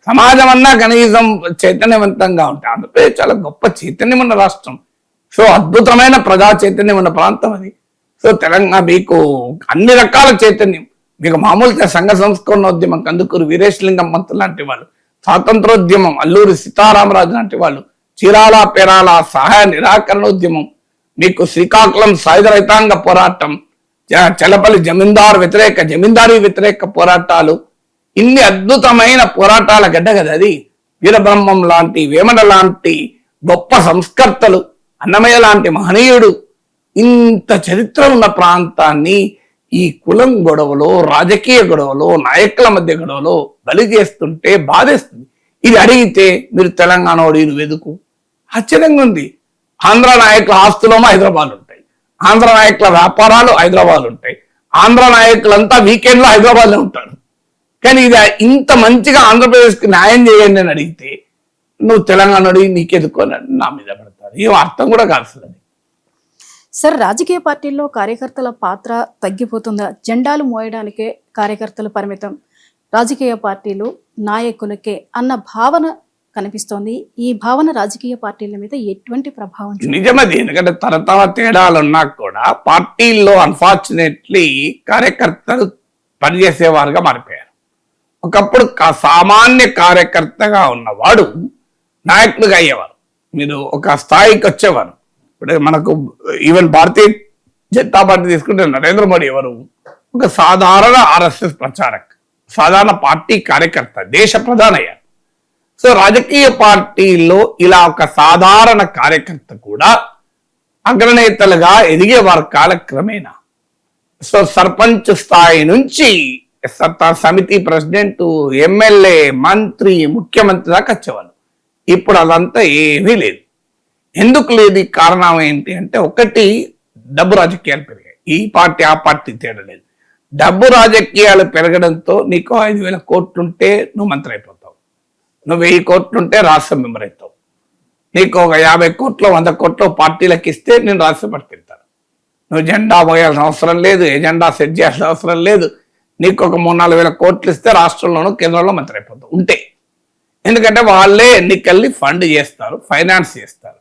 సమాజం అన్నా కనీసం చైతన్యవంతంగా ఉంటాయి. ఆంధ్రప్రదేశ్ చాలా గొప్ప చైతన్యం ఉన్న రాష్ట్రం. సో అద్భుతమైన ప్రజా చైతన్యం ఉన్న ప్రాంతం అది. సో తెలంగాణ మీకు అన్ని రకాల చైతన్యం, మీకు మామూలుగా సంఘ సంస్కరణోద్యమం కందుకూరు వీరేశలింగం పంతులు లాంటి వాళ్ళు, స్వాతంత్రోద్యమం అల్లూరి సీతారామరాజు లాంటి వాళ్ళు, చీరాల పేరాల సహాయ నిరాకరణోద్యమం, మీకు శ్రీకాకుళం సాయుధ రైతాంగ పోరాటం, చలపల్లి జమీందారీ వ్యతిరేక పోరాటాలు, ఇన్ని అద్భుతమైన పోరాటాల గడ్డ కదా అది. వీరబ్రహ్మం లాంటి, వేమన లాంటి గొప్ప సంస్కర్తలు, అన్నమయ్య లాంటి మహనీయుడు, ఇంత చరిత్ర ఉన్న ప్రాంతాన్ని ఈ కులం గొడవలో, రాజకీయ గొడవలో, నాయకుల మధ్య గొడవలో బలి చేస్తుంటే బాధేస్తుంది. ఇది అడిగితే మీరు తెలంగాణ వాడు వెదుకు, ఆశ్చర్యంగా ఉంది. ఆంధ్ర నాయకుల ఆస్తులేమో హైదరాబాద్ ఉంటాయి, ఆంధ్ర నాయకుల వ్యాపారాలు హైదరాబాద్ ఉంటాయి, ఆంధ్ర నాయకులంతా వీకెండ్లో హైదరాబాద్లో ఉంటారు. కానీ ఇది ఇంత మంచిగా ఆంధ్రప్రదేశ్కి న్యాయం చేయండి అని అడిగితే నువ్వు తెలంగాణ అడిగి నీకెదుకోని నా మీద పడతారు. ఏం అర్థం కూడా కాదు అది. సార్, రాజకీయ పార్టీల్లో కార్యకర్తల పాత్ర తగ్గిపోతుందా? జెండాలు మోయడానికే కార్యకర్తలు పరిమితం, రాజకీయ పార్టీలు నాయకులకే అన్న భావన కనిపిస్తోంది. ఈ భావన రాజకీయ పార్టీల మీద ఎటువంటి ప్రభావం? నిజమది. ఎందుకంటే తరతర తేడాలు ఉన్నా కూడా పార్టీల్లో అన్ఫార్చునేట్లీ కార్యకర్తలు పనిచేసేవారుగా మారిపోయారు. ఒకప్పుడు సామాన్య కార్యకర్తగా ఉన్నవాడు నాయకుడిగా అయ్యేవారు, మీరు ఒక స్థాయికి వచ్చేవారు. ఇప్పుడు మనకు ఈవెన్ భారతీయ జనతా పార్టీ తీసుకుంటే నరేంద్ర మోడీ ఎవరు? ఒక సాధారణ RSS ప్రచారక్, సాధారణ పార్టీ కార్యకర్త, దేశ ప్రధాని అయ్యారు. సో రాజకీయ పార్టీల్లో ఇలా ఒక సాధారణ కార్యకర్త కూడా అగ్రనేతలుగా ఎదిగేవారు కాలక్రమేణా. సో సర్పంచ్ స్థాయి నుంచి సమితి ప్రెసిడెంట్, ఎమ్మెల్యే, మంత్రి, ముఖ్యమంత్రి దాకా వచ్చేవాళ్ళు. ఇప్పుడు అదంతా ఏమీ లేదు. ఎందుకు లేదు? కారణం ఏంటి అంటే, ఒకటి డబ్బు రాజకీయాలు పెరిగాయి, ఈ పార్టీ ఆ పార్టీ తేడా లేదు. డబ్బు రాజకీయాలు పెరగడంతో నీకు 5,000 కోట్లుంటే నువ్వు మంత్రి అయిపోతావు, నువ్వు 1000 కోట్లుంటే రాష్ట్ర మెంబర్ అవుతావు, నీకు ఒక 50 కోట్లు 100 కోట్లు పార్టీలకు ఇస్తే నేను రాష్ట్రపతికి వెళ్తాను. నువ్వు జెండా పోయాల్సిన అవసరం లేదు, ఎజెండా సెట్ చేయాల్సిన అవసరం లేదు. నీకు ఒక 3-4 వేల కోట్లు ఇస్తే రాష్ట్రంలోనూ కేంద్రంలో మంత్రి అయిపోతావు ఉంటే. ఎందుకంటే వాళ్ళే ఎన్నికల్ని ఫండ్ చేస్తారు, ఫైనాన్స్ చేస్తారు.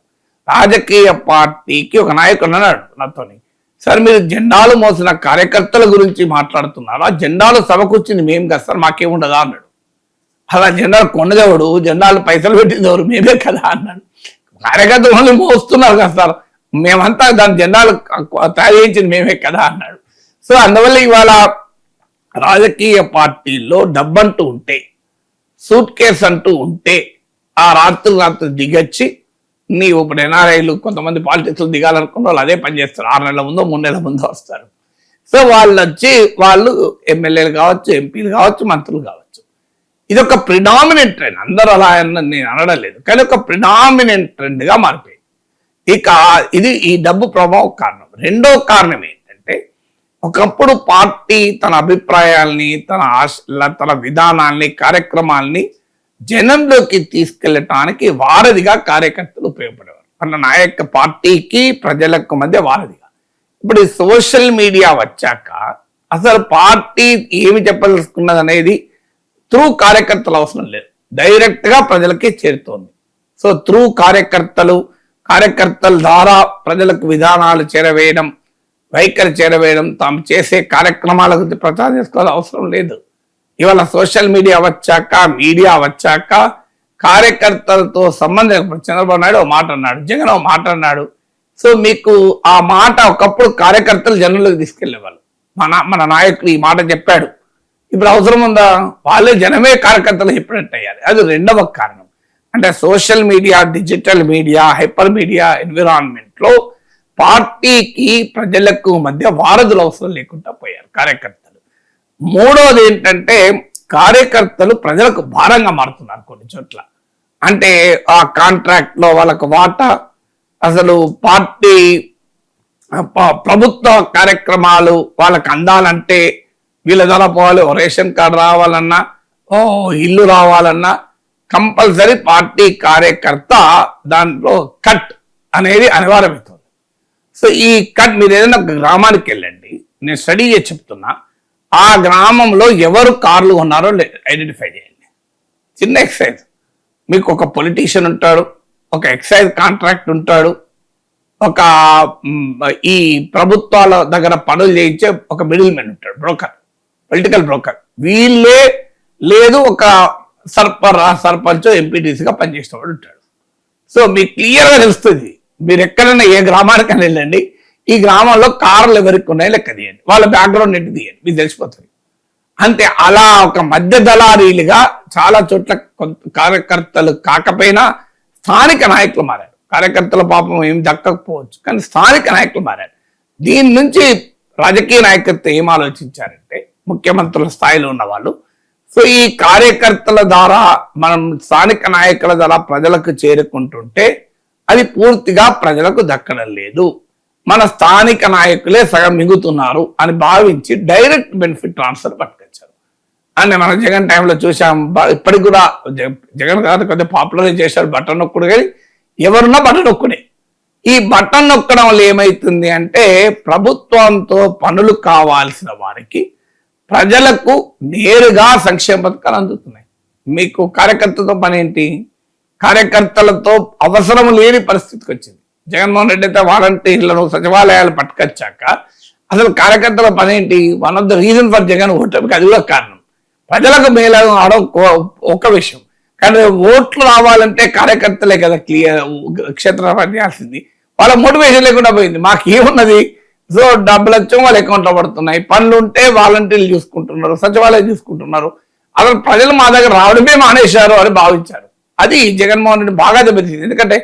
రాజకీయ పార్టీకి ఒక నాయకుడు అన్నాడు నాతోని, సార్ మీరు జెండాలు మోసిన కార్యకర్తల గురించి మాట్లాడుతున్నారు, ఆ జెండాలు సభకూర్చింది మేము కదా సార్, మాకేముండదా అన్నాడు. అలా జెండాలు కొన్నదేవుడు, జెండాలు పైసలు పెట్టిందేవారు మేమే కదా అన్నాడు. కార్యకర్తలు మోస్తున్నారు కదా సార్, మేమంతా దాని జెండాలు తయారు చేయించింది మేమే కదా అన్నాడు. సో అందువల్ల ఇవాళ రాజకీయ పార్టీల్లో డబ్బంటూ ఉంటే, సూట్ కేసు అంటూ ఉంటే ఆ రాత్రి దిగొచ్చి నీవు ఇప్పుడు ఎన్ఆర్ఐలు కొంతమంది పాలిటిక్స్లో దిగాలనుకున్న వాళ్ళు అదే పని చేస్తారు. 6 నెలల ముందో 3 నెలల ముందో వస్తారు. సో వాళ్ళు వచ్చి వాళ్ళు ఎమ్మెల్యేలు కావచ్చు, ఎంపీలు కావచ్చు, మంత్రులు కావచ్చు. ఇది ఒక ప్రిడామినెంట్ ట్రెండ్. అందరూ అలా నేను అనడం లేదు, కానీ ఒక ప్రిడామినెంట్ ట్రెండ్గా మారిపోయింది. ఇక ఇది ఈ డబ్బు ప్రభావం కారణం. రెండో కారణం ఏంటంటే, ఒకప్పుడు పార్టీ తన అభిప్రాయాల్ని, తన విధానాల్ని, కార్యక్రమాల్ని జనంలోకి తీసుకెళ్ళటానికి వారధిగా కార్యకర్తలు ఉపయోగపడేవారు. మన నాయక పార్టీకి ప్రజలకు మధ్య వారధిగా. ఇప్పుడు ఈ సోషల్ మీడియా వచ్చాక అసలు పార్టీ ఏమి చెప్పదలుచుకున్నది అనేది త్రూ కార్యకర్తలు అవసరం లేదు, డైరెక్ట్ గా ప్రజలకే చేరుతోంది. సో త్రూ కార్యకర్తల ద్వారా ప్రజలకు విధానాలు చేరవేయడం, వైఖరి చేరవేయడం, తాము చేసే కార్యక్రమాల గురించి ప్రచారం చేసుకోవాల్సిన అవసరం లేదు. ఇవాళ సోషల్ మీడియా వచ్చాక కార్యకర్తలతో సంబంధం. చంద్రబాబు నాయుడు ఒక మాట అన్నాడు, జగన్ ఒక మాట అన్నాడు. సో మీకు ఆ మాట ఒకప్పుడు కార్యకర్తలు జనంలోకి తీసుకెళ్లేవాళ్ళు. మన నాయకుడు ఈ మాట చెప్పాడు, ఇప్పుడు అవసరం ఉందా? వాళ్ళే జనమే కార్యకర్తలు చెప్పినట్టు అయ్యారు. అది రెండవ కారణం. అంటే social media, digital media, hyper media environment లో పార్టీకి ప్రజలకు మధ్య వారధులు అవసరం లేకుండా పోయారు కార్యకర్తలు. మూడోది ఏంటంటే, కార్యకర్తలు ప్రజలకు భారంగా మారుతున్నారు కొన్ని చోట్ల. అంటే ఆ కాంట్రాక్ట్ లో వాళ్ళకు వాటా, అసలు పార్టీ ప్రభుత్వ కార్యక్రమాలు వాళ్ళకు అందాలంటే వీళ్ళ ద్వారా పోవాలి. రేషన్ కార్డు రావాలన్నా, ఇల్లు రావాలన్నా కంపల్సరీ పార్టీ కార్యకర్త దాంట్లో కట్ అనేది అనివార్యమవుతుంది. సో ఈ కట్, మీరు ఏదైనా గ్రామానికి వెళ్ళండి, నేను స్టడీ చేసి చెప్తున్నా, ఆ గ్రామంలో ఎవరు కార్లు ఉన్నారో ఐడెంటిఫై చేయండి. చిన్న ఎక్సైజ్. మీకు ఒక పొలిటీషియన్ ఉంటాడు, ఒక ఎక్సైజ్ కాంట్రాక్ట్ ఉంటాడు, ఒక ఈ ప్రభుత్వాల దగ్గర పనులు చేయించే ఒక మిడిల్ మ్యాన్ ఉంటాడు, బ్రోకర్, పొలిటికల్ బ్రోకర్. వీళ్ళే లేదు ఒక సర్పంచ్ ఎంపీటీసీగా పనిచేసేవాడు ఉంటాడు. సో మీకు క్లియర్గా తెలుస్తుంది. మీరు ఎక్కడైనా ఏ గ్రామానికైనా వెళ్ళండి, ఈ గ్రామంలో కార్లు ఎవరికి ఉన్నాయో లెక్క తీయండి, వాళ్ళ బ్యాక్గ్రౌండ్ ఎట్టి తీయండి, మీకు తెలిసిపోతుంది. అంతే. అలా ఒక మధ్య దళారీలుగా చాలా చోట్ల కార్యకర్తలు కాకపోయినా స్థానిక నాయకులు మారారు. కార్యకర్తల పాపం ఏం దక్కకపోవచ్చు, కానీ స్థానిక నాయకులు మారారు. దీని నుంచి రాజకీయ నాయకత్వం ఏం ఆలోచించారంటే, ముఖ్యమంత్రుల స్థాయిలో ఉన్న వాళ్ళు, సో ఈ కార్యకర్తల ద్వారా మనం స్థానిక నాయకుల ద్వారా ప్రజలకు చేరుకుంటుంటే అది పూర్తిగా ప్రజలకు దక్కడం లేదు, మన స్థానిక నాయకులే సగం మిగుతున్నారు అని భావించి డైరెక్ట్ బెనిఫిట్ ట్రాన్స్ఫర్ పట్టుకొచ్చారు. అంటే మనం జగన్ టైంలో చూసాం. ఇప్పటికి కూడా జగన్ గారు కొద్దిగా పాపులరైజ్ చేశారు బటన్ నొక్కుడు, కానీ ఎవరున్నా బటన్ నొక్కుడే. ఈ బటన్ నొక్కడం వల్ల ఏమైతుంది అంటే, ప్రభుత్వంతో పనులు కావాల్సిన వారికి ప్రజలకు నేరుగా సంక్షేమ పథకాలు అందుతున్నాయి. మీకు కార్యకర్తలతో పని ఏంటి? కార్యకర్తలతో అవసరం లేని పరిస్థితికి వచ్చింది. జగన్మోహన్ రెడ్డి అయితే వాలంటీర్లను సచివాలయాలు పట్టుకొచ్చాక అసలు కార్యకర్తల పని ఏంటి? One of the reason for Jagan ఓటమికి అది కూడా కారణం. ప్రజలకు మేలు అవడం ఒక విషయం, కానీ ఓట్లు రావాలంటే కార్యకర్తలే కదా క్షేత్ర పనిచేయాల్సింది. వాళ్ళ మోటివేషన్ లేకుండా పోయింది. మాకు ఏమున్నది? సో డబ్బులు వచ్చాం వాళ్ళ అకౌంట్లో పడుతున్నాయి, పనులు ఉంటే వాలంటీర్లు చూసుకుంటున్నారు, సచివాలయం చూసుకుంటున్నారు. అసలు ప్రజలు మా దగ్గర రావడమే మానేశారు అని భావించారు. అది జగన్మోహన్ రెడ్డి బాగా దెబ్బతింది. ఎందుకంటే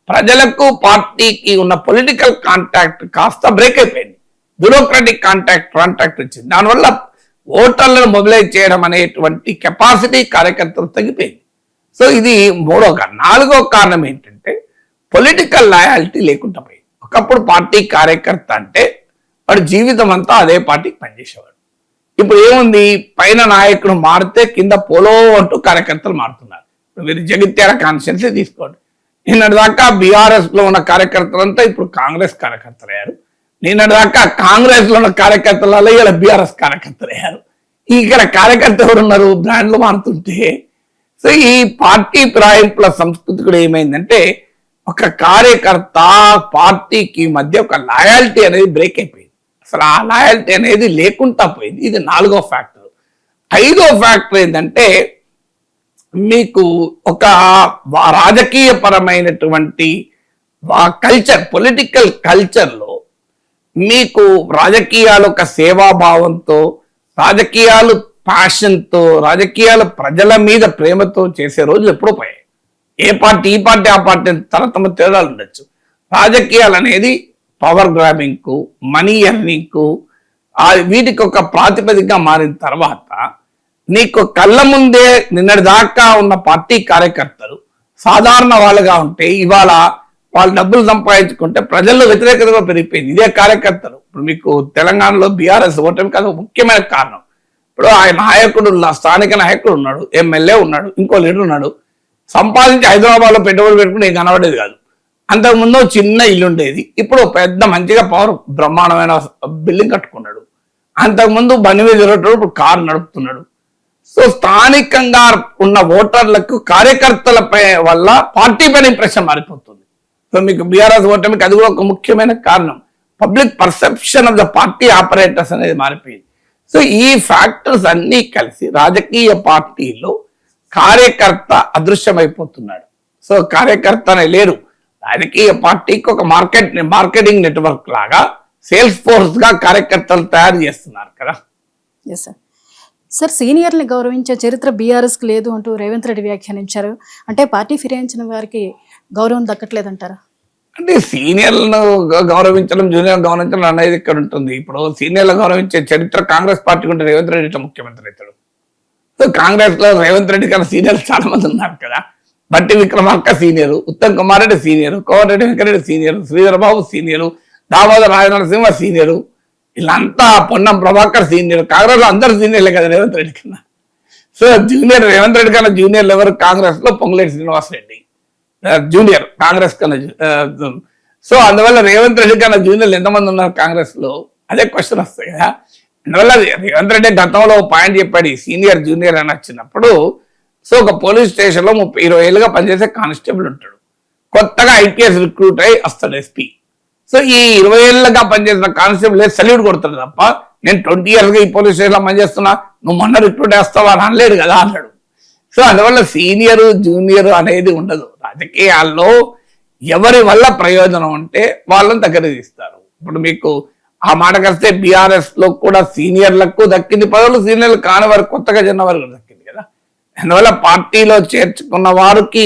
ప్రజలకు పార్టీకి ఉన్న పొలిటికల్ కాంటాక్ట్ కాస్త బ్రేక్ అయిపోయింది, బ్యూరోక్రాటిక్ కాంటాక్ట్ వచ్చింది. దానివల్ల ఓటర్లను మొబిలైజ్ చేయడం అనేటువంటి కెపాసిటీ కార్యకర్తలు తగ్గిపోయింది. సో ఇది మూడో కారణం. నాలుగో కారణం ఏంటంటే, పొలిటికల్ లాయాలిటీ లేకుండా పోయింది. ఒకప్పుడు పార్టీ కార్యకర్త అంటే వాడు జీవితం అంతా అదే పార్టీకి పనిచేసేవాడు. ఇప్పుడు ఏముంది, పైన నాయకుడు మారితే కింద పోలో అంటూ కార్యకర్తలు మారుతున్నారు. మీరు జగిత్యాల కాన్స్టిట్యున్సీ తీసుకోండి. నిన్నటి దాకా బీఆర్ఎస్ లో ఉన్న కార్యకర్తలంతా ఇప్పుడు కాంగ్రెస్ కార్యకర్తలు అయ్యారు. నిన్నటి దాకా కాంగ్రెస్ లో ఉన్న కార్యకర్తలలో ఇలా బీఆర్ఎస్ కార్యకర్తలు అయ్యారు. ఇక్కడ కార్యకర్త ఎవరున్నారు, బ్రాండ్లు మారుతుంటే. సో ఈ పార్టీ ఫిరాయింపుల సంస్కృతి కూడా ఏమైందంటే, ఒక కార్యకర్త పార్టీకి మధ్య ఒక లాయాలిటీ అనేది బ్రేక్ అయిపోయింది. అసలు ఆ లాయాలిటీ అనేది లేకుండా పోయింది. ఇది 4వ ఫ్యాక్టర్. 5వ ఫ్యాక్టర్ ఏంటంటే, మీకు ఒక రాజకీయ పరమైనటువంటి కల్చర్, పొలిటికల్ కల్చర్లో మీకు రాజకీయాలు ఒక సేవాభావంతో, రాజకీయాలు ప్యాషన్తో, రాజకీయాలు ప్రజల మీద ప్రేమతో చేసే రోజులు ఎప్పుడూ పోయాయి. ఏ పార్టీ ఈ పార్టీ ఆ పార్టీ తరతమ తేడాలు ఉండొచ్చు. రాజకీయాలు అనేది పవర్ గ్రాబింగ్ కు, మనీ ఎర్నింగ్ కు, వీటికి ఒక ప్రాతిపదికగా మారిన తర్వాత నీకు కళ్ళ ముందే నిన్నటి దాకా ఉన్న పార్టీ కార్యకర్తలు సాధారణ వాళ్ళుగా ఉంటే ఇవాళ వాళ్ళు డబ్బులు సంపాదించుకుంటే ప్రజల్లో వ్యతిరేకతగా పెరిగిపోయింది. ఇదే కార్యకర్తలు. ఇప్పుడు మీకు తెలంగాణలో బీఆర్ఎస్ ఓటమికి అది ముఖ్యమైన కారణం. ఇప్పుడు ఆ నాయకుడు, స్థానిక నాయకుడు ఉన్నాడు, ఎమ్మెల్యే ఉన్నాడు, ఇంకో లీడర్ ఉన్నాడు, సంపాదించి హైదరాబాద్లో పెట్టుబడి పెట్టుకుని నీకు కనబడేది కాదు. అంతకుముందు చిన్న ఇల్లు ఉండేది, ఇప్పుడు పెద్ద మంచిగా పవర్ బ్రహ్మాండమైన బిల్డింగ్ కట్టుకున్నాడు. అంతకుముందు బండి మీద తిరగటప్పుడు ఇప్పుడు కారు నడుపుతున్నాడు. సో స్థానికంగా ఉన్న ఓటర్లకు కార్యకర్తల వల్ల పార్టీ పైన ఇంప్రెషన్ మారిపోతుంది. సో మీకు బీఆర్ఎస్ ఓటమికి అది కూడా ఒక ముఖ్యమైన కారణం. Public perception of the party operators అనేది మారిపోయింది. సో ఈ ఫ్యాక్టర్స్ అన్నీ కలిసి రాజకీయ పార్టీలో కార్యకర్త అదృశ్యమైపోతున్నాడు. సో కార్యకర్త అనే లేరు. రాజకీయ పార్టీకి ఒక మార్కెటింగ్ నెట్వర్క్ లాగా, సేల్స్ ఫోర్స్ గా కార్యకర్తలు తయారు చేస్తున్నారు కదా. Yes sir. సార్, సీనియర్ని గౌరవించే చరిత్ర బీఆర్ఎస్ కి లేదు అంటూ రేవంత్ రెడ్డి వ్యాఖ్యానించారు. అంటే పార్టీ ఫిరాయించిన వారికి గౌరవం దక్కట్లేదంటారా? అంటే సీనియర్లను గౌరవించడం, జూనియర్ గౌరవించడం అనేది ఇక్కడ ఉంటుంది. ఇప్పుడు సీనియర్లు గౌరవించే చరిత్ర కాంగ్రెస్ పార్టీ ఉంటే రేవంత్ రెడ్డి ఇట్లా ముఖ్యమంత్రి అవుతాడు. సో కాంగ్రెస్ లో రేవంత్ రెడ్డి కన్నా సీనియర్లు చాలా మంది ఉన్నారు కదా. Bhatti Vikramarka senior, Uttam Kumar Reddy senior, Komatireddy Venkatreddy senior, Sridhar Babu senior, Damodar Rajanarasimha senior, వీళ్ళంతా పొన్నం ప్రభాకర్ సీనియర్. కాంగ్రెస్ లో అందరు సీనియర్లే కదా రేవంత్ రెడ్డి కన్నా. సో జూనియర్ రేవంత్ రెడ్డి కన్నా జూనియర్లు ఎవరు కాంగ్రెస్ లో? పొంగులేటి శ్రీనివాసరెడ్డి జూనియర్ కాంగ్రెస్ కన్నా. సో అందువల్ల రేవంత్ రెడ్డి కన్నా జూనియర్లు ఎంతమంది ఉన్నారు కాంగ్రెస్ లో? అదే క్వశ్చన్ వస్తాయి కదా. అందువల్ల రేవంత్ రెడ్డి గతంలో పాయింట్ చెప్పాడు, సీనియర్ జూనియర్ అని వచ్చినప్పుడు. సో ఒక పోలీస్ స్టేషన్ లో 20 ఏళ్ళుగా పనిచేసే కానిస్టేబుల్ ఉంటాడు, కొత్తగా ఐపీఎస్ రిక్రూట్ అయి వస్తాడు ఎస్పీ. సో ఈ 20 ఏళ్ళగా పనిచేసిన కానిస్టేబుల్ సల్యూట్ కొడతాడు తప్ప, నేను 20 years గా ఈ పోలీస్ స్టేషన్ లో పనిచేస్తున్నా, నువ్వు మొన్న రిక్రూట్ వేస్తావా అని అనలేడు కదా అన్నాడు. సో అందువల్ల సీనియర్ జూనియర్ అనేది ఉండదు. రాజకీయాల్లో ఎవరి వల్ల ప్రయోజనం ఉంటే వాళ్ళని దగ్గర తీస్తారు. ఇప్పుడు మీకు ఆ మాటకు వస్తే బీఆర్ఎస్ లో కూడా సీనియర్లకు దక్కింది పదవులు, సీనియర్లు కాని వారు కొత్తగా చిన్న వారికి దక్కింది కదా. అందువల్ల పార్టీలో చేర్చుకున్న వారికి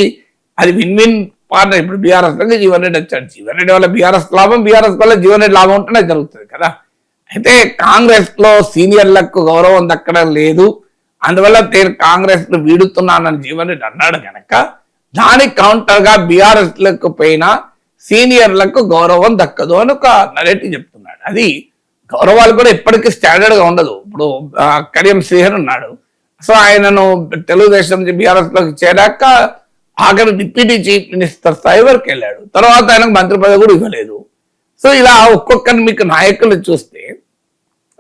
అది విన్ విన్ పార్ట్నర్. ఇప్పుడు బీఆర్ఎస్ లో జీవన్ రెడ్డి వచ్చాడు, జీవన్ రెడ్డి వల్ల బీఆర్ఎస్ లాభం, బీఆర్ఎస్ వల్ల జీవన్ రెడ్డి లాభం ఉంటేనే జరుగుతుంది కదా. అయితే కాంగ్రెస్ లో సీనియర్లకు గౌరవం దక్కడం లేదు, అందువల్ల నేను కాంగ్రెస్ ను వీడుతున్నానని జీవన్ రెడ్డి అన్నాడు కనుక దానికి కౌంటర్ గా బీఆర్ఎస్ లకు పైన సీనియర్లకు గౌరవం దక్కదు అని ఒక నరేటివ్ చెప్తున్నాడు. అది గౌరవాలు కూడా ఎప్పటికీ స్టాండర్డ్ గా ఉండదు. ఇప్పుడు కడియం శ్రీహర్ ఉన్నాడు, సో ఆయనను తెలుగుదేశం నుంచి బీఆర్ఎస్ లోకి చేరాక ఆఖరి డిప్యూటీ చీఫ్ మినిస్టర్ స్థాయి వరకు వెళ్ళాడు, తర్వాత ఆయనకు మంత్రి పదవి కూడా ఇవ్వలేదు. సో ఇలా ఒక్కొక్కరిని మీకు నాయకులు చూస్తే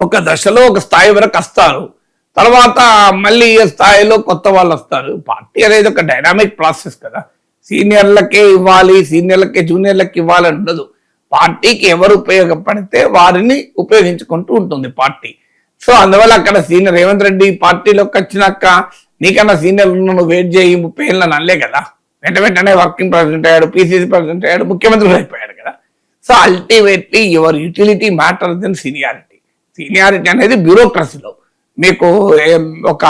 ఒక దశలో ఒక స్థాయి వరకు వస్తారు, తర్వాత మళ్ళీ ఈ స్థాయిలో కొత్త వాళ్ళు వస్తారు. పార్టీ అనేది ఒక డైనామిక్ ప్రాసెస్ కదా. సీనియర్లకే ఇవ్వాలి, సీనియర్లకే జూనియర్లకి ఇవ్వాలని ఉండదు. పార్టీకి ఎవరు ఉపయోగపడితే వారిని ఉపయోగించుకుంటూ ఉంటుంది పార్టీ. సో అందువల్ల అక్కడ సీనియర్ రేవంత్ రెడ్డి పార్టీలోకి వచ్చినాక నీకన్నా సీనియర్ నువ్వు వెయిట్ చేయి 30 ఏళ్ళు అనలే కదా. వెంటనే వర్కింగ్ ప్రెసిడెంట్ అయ్యాడు, పిసిసి ప్రెసిడెంట్ అయ్యాడు, ముఖ్యమంత్రి అయిపోయాడు కదా. So ultimately your utility matter than seniority. Seniority అనేది బ్యూరోక్రసీలో మీకు ఒక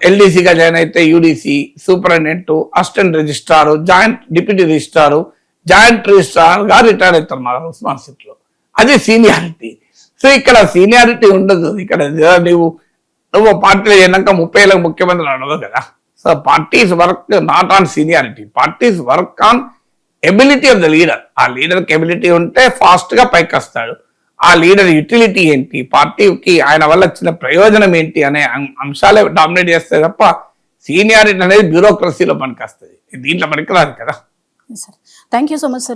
ఎల్డీసీగా జాయిన్ అయితే UDC, superintendent, assistant registrar, joint deputy registrar, joint registrar గా రిటైర్ అవుతారు మా ఉస్మాన్ సిటీలో. అది సీనియారిటీ. సో ఇక్కడ సీనియారిటీ ఉండదు. ఇక్కడ నువ్వు పార్టీలో అయినాక 30 ఏళ్ళకి ముఖ్యమంత్రి అనదు కదా. So parties work not on seniority, parties work on ability of the leader. ఆ లీడర్కి ఎబిలిటీ ఉంటే ఫాస్ట్ గా పైకి వస్తాడు. ఆ లీడర్ యూటిలిటీ ఏంటి, పార్టీకి ఆయన వల్ల వచ్చిన ప్రయోజనం ఏంటి అనే అంశాలే డామినేట్ చేస్తాయి తప్ప సీనియారిటీ అనేది బ్యూరోక్రసీలో పనికి వస్తుంది, దీంట్లో పనికిరాదు కదా. Sir thank you so much sir.